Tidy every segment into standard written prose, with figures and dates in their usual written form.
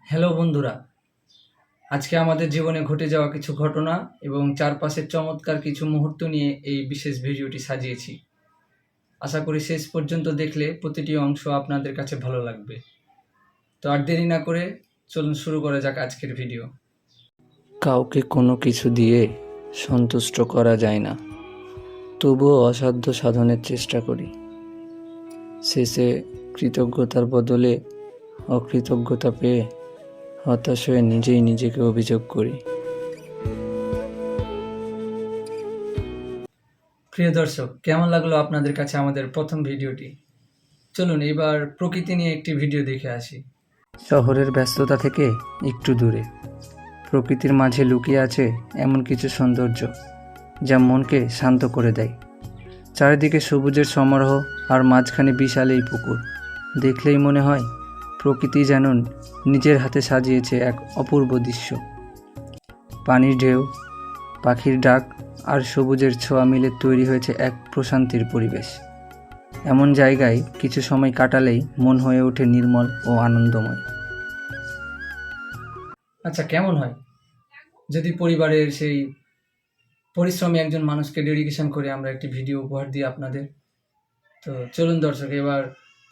Hello বন্ধুরা, আজকে আমাদের জীবনে ঘটে যাওয়া কিছু ঘটনা এবং চারপাশের চমৎকার কিছু মুহূর্ত নিয়ে এই বিশেষ ভিডিওটি সাজিয়েছি। আশা করি শেষ পর্যন্ত দেখলে প্রতিটি অংশ আপনাদের কাছে ভালো লাগবে। তো আর দেরি না করে চলুন শুরু করা যাক আজকের ভিডিও। কাউকে কোনো কিছু দিয়ে সন্তুষ্ট করা যায় না, তবুও অসাধ্য সাধনের চেষ্টা করি। শেষে কৃতজ্ঞতার বদলে অকৃতজ্ঞতা পেয়ে হতাশ হয়ে নিজেই নিজেকে অভিযোগ করি। প্রিয় দর্শক, কেমন লাগলো আপনাদের কাছে আমাদের প্রথম ভিডিওটি? চলুন এবার প্রকৃতি নিয়ে একটি ভিডিও দেখে আসি। শহরের ব্যস্ততা থেকে একটু দূরে প্রকৃতির মাঝে লুকিয়ে আছে এমন কিছু সৌন্দর্য যা মনকে শান্ত করে দেয়। চারিদিকে সবুজের সমারোহ আর মাঝখানে বিশাল এই পুকুর। দেখলেই মনে হয় প্রকৃতি যেন নিজের হাতে সাজিয়েছে এক অপূর্ব দৃশ্য। পানির ঢেউ, পাখির ডাক আর সবুজের ছোঁয়া মিলে তৈরি হয়েছে এক প্রশান্তির পরিবেশ। এমন জায়গায় কিছু সময় কাটালেই মন হয়ে ওঠে নির্মল ও আনন্দময়। আচ্ছা, কেমন হয় যদি পরিবারের সেই পরিশ্রমী একজন মানুষকে ডেডিকেশন করে আমরা একটি ভিডিও উপহার দিই আপনাদের? তো চলুন দর্শক, এবার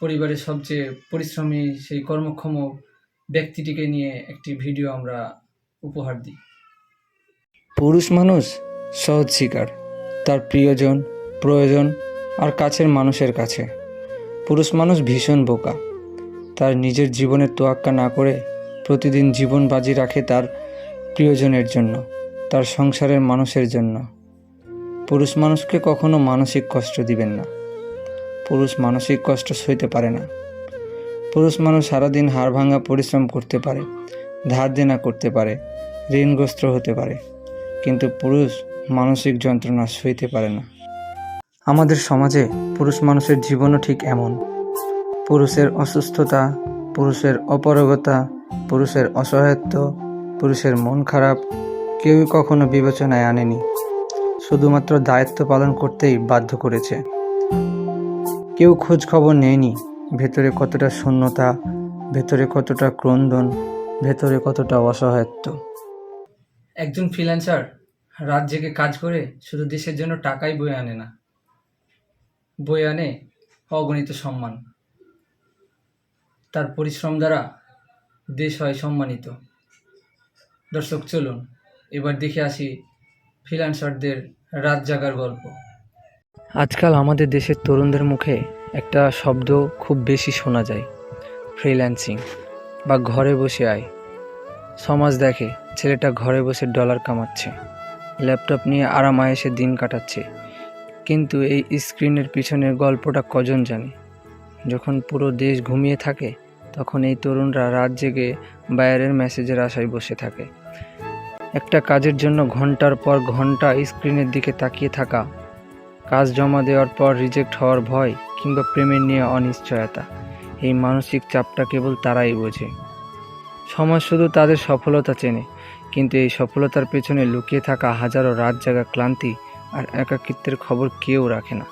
পরিবারের সবচেয়ে পরিশ্রমী সেই কর্মক্ষম ব্যক্তিটিকে নিয়ে একটি ভিডিও আমরা উপহার দিই। পুরুষ মানুষ সহজ শিকার, তার প্রিয়জন, প্রয়োজন আর কাছের মানুষের কাছে। পুরুষ মানুষ ভীষণ বোকা, তার নিজের জীবনের তোয়াক্কা না করে প্রতিদিন জীবন বাজি রাখে তার প্রিয়জনের জন্য, তার সংসারের মানুষের জন্য। পুরুষ মানুষকে কখনো মানসিক কষ্ট দিবেন না। পুরুষ মানসিক কষ্ট সইতে পারে না। পুরুষ মানুষ সারাদিন হাড় ভাঙা পরিশ্রম করতে পারে, ধার দেনা করতে পারে, ঋণগ্রস্ত হতে পারে, কিন্তু পুরুষ মানসিক যন্ত্রণা সইতে পারে না। আমাদের সমাজে পুরুষ মানুষের জীবনও ঠিক এমন। পুরুষের অসুস্থতা, পুরুষের অপারগতা, পুরুষের অসহায়ত্ব, পুরুষের মন খারাপ কেউই কখনো বিবেচনায় আনেনি, শুধুমাত্র দায়িত্ব পালন করতেই বাধ্য করেছে। কেউ খোঁজ খবর নেয়নি ভেতরে কতটা শূন্যতা, ভেতরে কতটা ক্রন্দন, ভেতরে কতটা অসহায়ত্ব। একজন ফ্রিল্যান্সার রাত জেগে কাজ করে শুধু দেশের জন্য টাকাই বয়ে আনে না, বয়ে আনে অগণিত সম্মান। তার পরিশ্রম দ্বারা দেশ হয় সম্মানিত। দর্শক চলুন এবার দেখে আসি ফ্রিল্যান্সারদের রাত জাগার গল্প। আজকাল আমাদের দেশের তরুণদের মুখে একটা শব্দ খুব বেশি শোনা যায়, ফ্রিল্যান্সিং বা ঘরে বসে আয়। সমাজ দেখে ছেলেটা ঘরে বসে ডলার কামাচ্ছে, ল্যাপটপ নিয়ে আরাম আয়েসে দিন কাটাচ্ছে, কিন্তু এই স্ক্রিনের পিছনের গল্পটা কজন জানে? যখন পুরো দেশ ঘুমিয়ে থাকে তখন এই তরুণরা রাত জেগে বাইরের মেসেজের আশায় বসে থাকে। একটা কাজের জন্য ঘন্টার পর ঘন্টা স্ক্রিনের দিকে তাকিয়ে থাকা, কাজ জমা দেওয়ার পর রিজেক্ট হওয়ার ভয় কিংবা প্রেমের নিয়ে অনিশ্চয়তা, এই মানসিক চাপটা কেবল তারাই বোঝে। সমাজ শুধু তাদের সফলতা চেনে, কিন্তু এই সফলতার পেছনে লুকিয়ে থাকা হাজারো রাত জাগা ক্লান্তি আর একাকিত্বের খবর কেউ রাখে না।